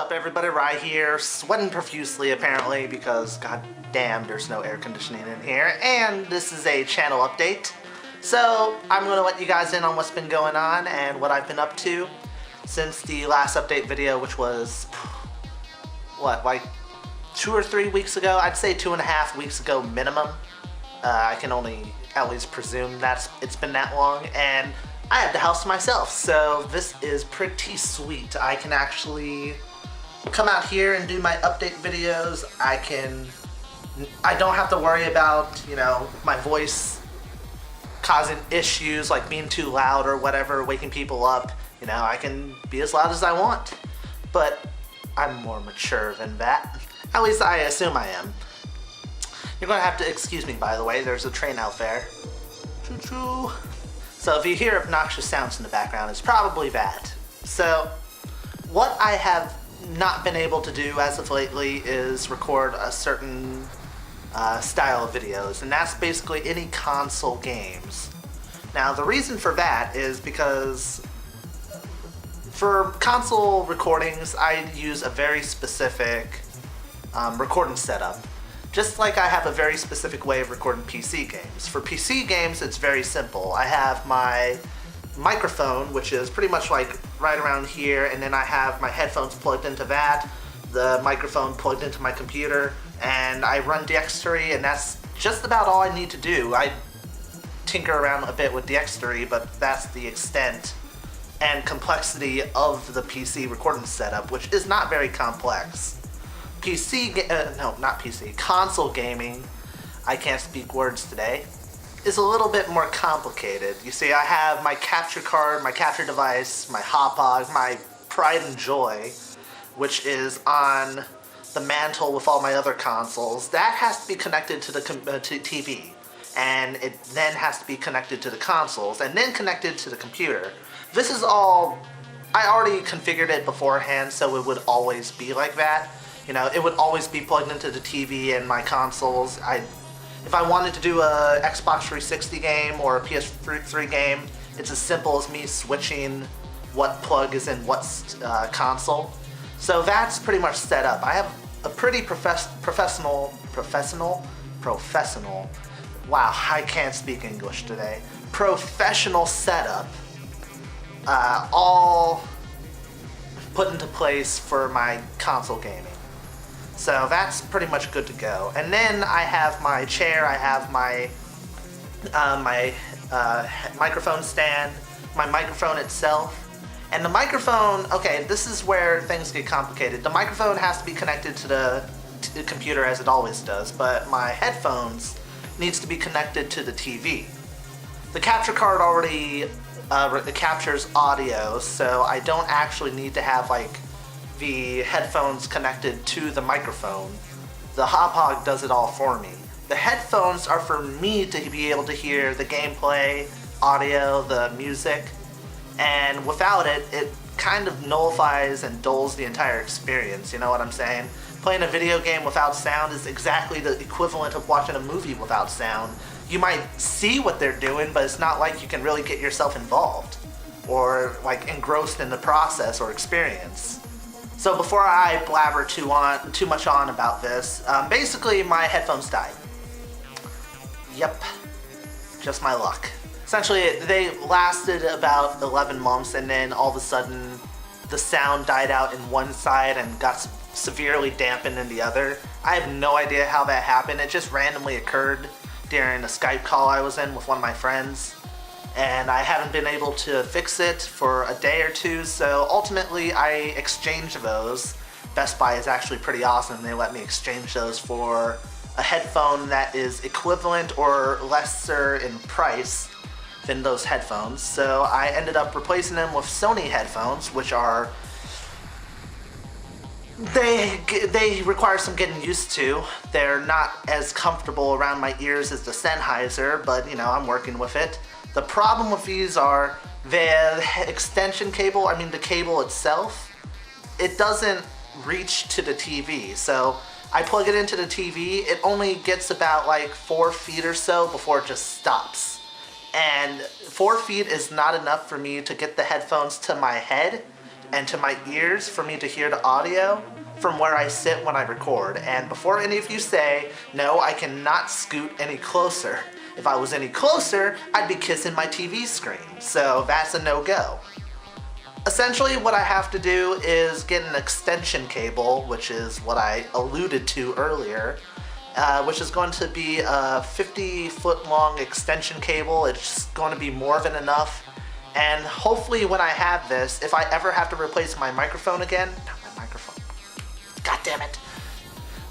up, everybody? Rye here, sweating profusely apparently because god damn there's no air conditioning in here, and this is a channel update. So I'm going to let you guys in on what's been going on and what I've been up to since the last update video, which was, what, like 2 or 3 weeks ago? I'd say 2.5 weeks ago minimum. I can only at least presume it's been that long, and I have the house to myself, so this is pretty sweet. I can actually come out here and do my update videos. I don't have to worry about, you know, my voice causing issues like being too loud or whatever, waking people up. You know, I can be as loud as I want, but I'm more mature than that. At least I assume I am. You're gonna have to excuse me, by the way, there's a train out there. Choo-choo. So if you hear obnoxious sounds in the background, it's probably that. So what I have not been able to do as of lately is record a certain style of videos, and that's basically any console games. Now the reason for that is because for console recordings I use a very specific recording setup. Just like I have a very specific way of recording PC games. For PC games, it's very simple. I have my microphone, which is pretty much like right around here, and then I have my headphones plugged into that, the microphone plugged into my computer, and I run Dxtory, and that's just about all I need to do. I tinker around a bit with Dxtory, but that's the extent and complexity of the PC recording setup, which is not very complex. Console gaming, I can't speak words today, is a little bit more complicated. You see, I have my capture card, my capture device, my hop-hog, my pride and joy, which is on the mantle with all my other consoles. That has to be connected to the TV, and it then has to be connected to the consoles, and then connected to the computer. This is all, I already configured it beforehand, so it would always be like that. You know, it would always be plugged into the TV and my consoles. If I wanted to do a Xbox 360 game or a PS3 game, it's as simple as me switching what plug is in what console. So that's pretty much set up. I have a pretty professional, wow, I can't speak English today, professional setup, all put into place for my console gaming. So that's pretty much good to go. And then I have my chair, I have my microphone stand, my microphone itself. And the microphone, okay, this is where things get complicated. The microphone has to be connected to the computer as it always does, but my headphones needs to be connected to the TV. The capture card already captures audio, so I don't actually need to have like the headphones connected to the microphone. The hop-hog does it all for me. The headphones are for me to be able to hear the gameplay, audio, the music, and without it, it kind of nullifies and dulls the entire experience, you know what I'm saying? Playing a video game without sound is exactly the equivalent of watching a movie without sound. You might see what they're doing, but it's not like you can really get yourself involved or like engrossed in the process or experience. So before I blabber too much on about this, basically my headphones died. Yep, just my luck. Essentially, they lasted about 11 months, and then all of a sudden the sound died out in one side and got severely dampened in the other. I have no idea how that happened. It just randomly occurred during a Skype call I was in with one of my friends, and I haven't been able to fix it for a day or two, so ultimately I exchanged those. Best Buy is actually pretty awesome. They let me exchange those for a headphone that is equivalent or lesser in price than those headphones. So I ended up replacing them with Sony headphones, which are, they require some getting used to. They're not as comfortable around my ears as the Sennheiser, but you know, I'm working with it. The problem with these are the extension cable, I mean the cable itself, it doesn't reach to the TV. So I plug it into the TV, it only gets about like 4 feet or so before it just stops. And 4 feet is not enough for me to get the headphones to my head and to my ears for me to hear the audio from where I sit when I record. And before any of you say, no, I cannot scoot any closer. If I was any closer, I'd be kissing my TV screen. So that's a no-go. Essentially, what I have to do is get an extension cable, which is what I alluded to earlier, which is going to be a 50-foot long extension cable. It's going to be more than enough. And hopefully when I have this, if I ever have to replace my microphone again, not my microphone, god damn it,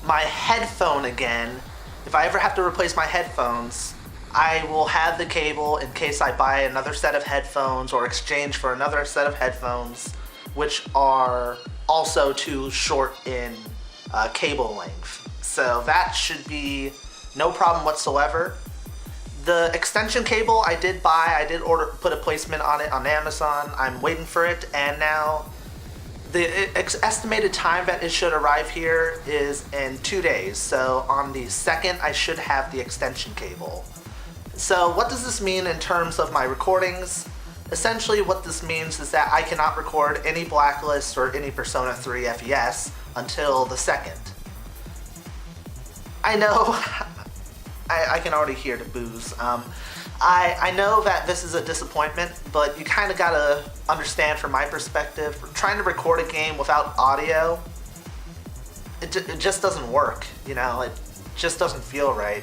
my headphone again, if I ever have to replace my headphones, I will have the cable in case I buy another set of headphones or exchange for another set of headphones, which are also too short in cable length. So that should be no problem whatsoever. The extension cable I did buy, I did put a placement on it on Amazon. I'm waiting for it, and now the estimated time that it should arrive here is in 2 days. So on the 2nd, I should have the extension cable. So what does this mean in terms of my recordings? Essentially what this means is that I cannot record any Blacklist or any Persona 3 FES until the 2nd. I know, I can already hear the boos. I know that this is a disappointment, but you kind of gotta understand from my perspective, trying to record a game without audio, it just doesn't work, you know, it just doesn't feel right.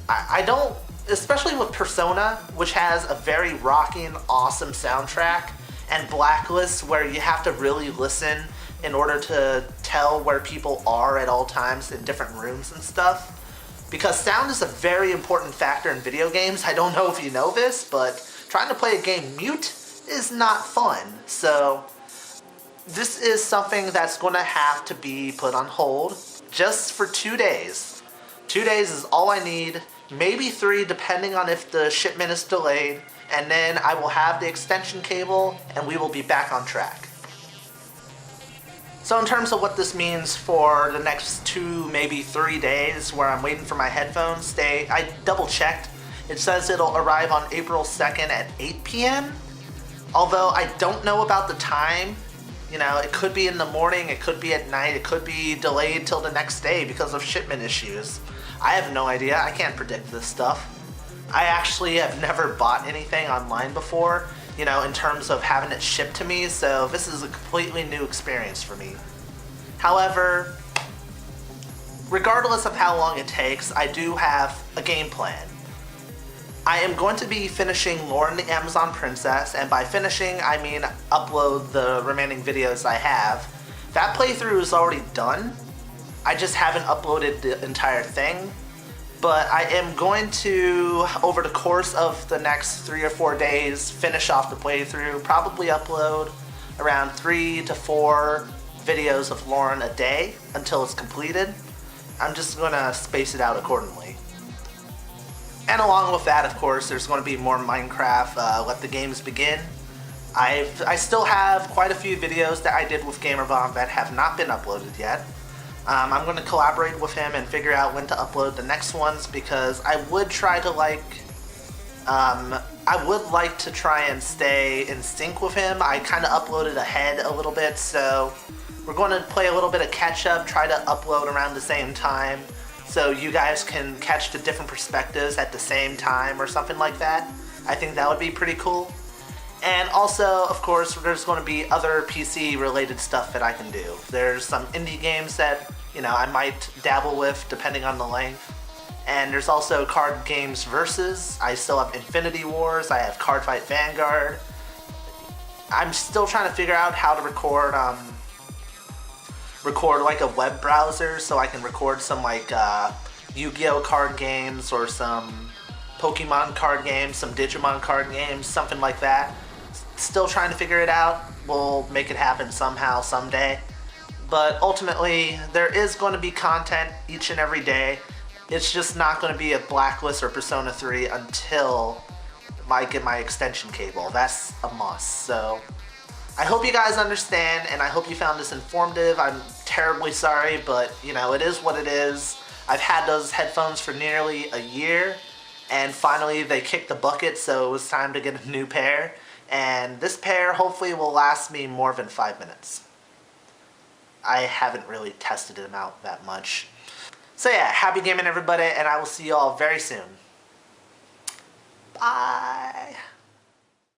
I don't, especially with Persona, which has a very rocking, awesome soundtrack, and Blacklist, where you have to really listen in order to tell where people are at all times in different rooms and stuff. Because sound is a very important factor in video games. I don't know if you know this, but trying to play a game mute is not fun. So this is something that's going to have to be put on hold just for 2 days. 2 days is all I need, maybe 3 depending on if the shipment is delayed, and then I will have the extension cable and we will be back on track. So in terms of what this means for the next 2, maybe 3 days where I'm waiting for my headphones, I double checked. It says it'll arrive on April 2nd at 8 p.m. Although I don't know about the time. You know, it could be in the morning, it could be at night, it could be delayed till the next day because of shipment issues. I have no idea, I can't predict this stuff. I actually have never bought anything online before, you know, in terms of having it shipped to me, so this is a completely new experience for me. However, regardless of how long it takes, I do have a game plan. I am going to be finishing Lauren the Amazon Princess, and by finishing, I mean upload the remaining videos I have. That playthrough is already done. I just haven't uploaded the entire thing. But I am going to, over the course of the next 3 or 4 days, finish off the playthrough, probably upload around 3 to 4 videos of Lauren a day until it's completed. I'm just going to space it out accordingly. And along with that, of course, there's going to be more Minecraft, Let the Games Begin. I still have quite a few videos that I did with GamerBomb that have not been uploaded yet. I'm going to collaborate with him and figure out when to upload the next ones, because I would try to try and stay in sync with him. I kind of uploaded ahead a little bit, so we're going to play a little bit of catch up, try to upload around the same time, so you guys can catch the different perspectives at the same time or something like that. I think that would be pretty cool. And also, of course, there's going to be other PC related stuff that I can do. There's some indie games that, you know, I might dabble with depending on the length. And there's also card games versus. I still have Infinity Wars, I have Cardfight Vanguard. I'm still trying to figure out how to record like a web browser so I can record some like Yu-Gi-Oh card games or some Pokemon card games, some Digimon card games, something like that. Still trying to figure it out. We'll make it happen somehow, someday. But ultimately, there is going to be content each and every day. It's just not going to be a Blacklist or Persona 3 until I get my extension cable. That's a must. So I hope you guys understand, and I hope you found this informative. I'm terribly sorry, but you know, it is what it is. I've had those headphones for nearly a year, And finally they kicked the bucket, so it was time to get a new pair. And this pair hopefully will last me more than 5 minutes. I haven't really tested them out that much. So yeah, happy gaming everybody, and I will see you all very soon. Bye!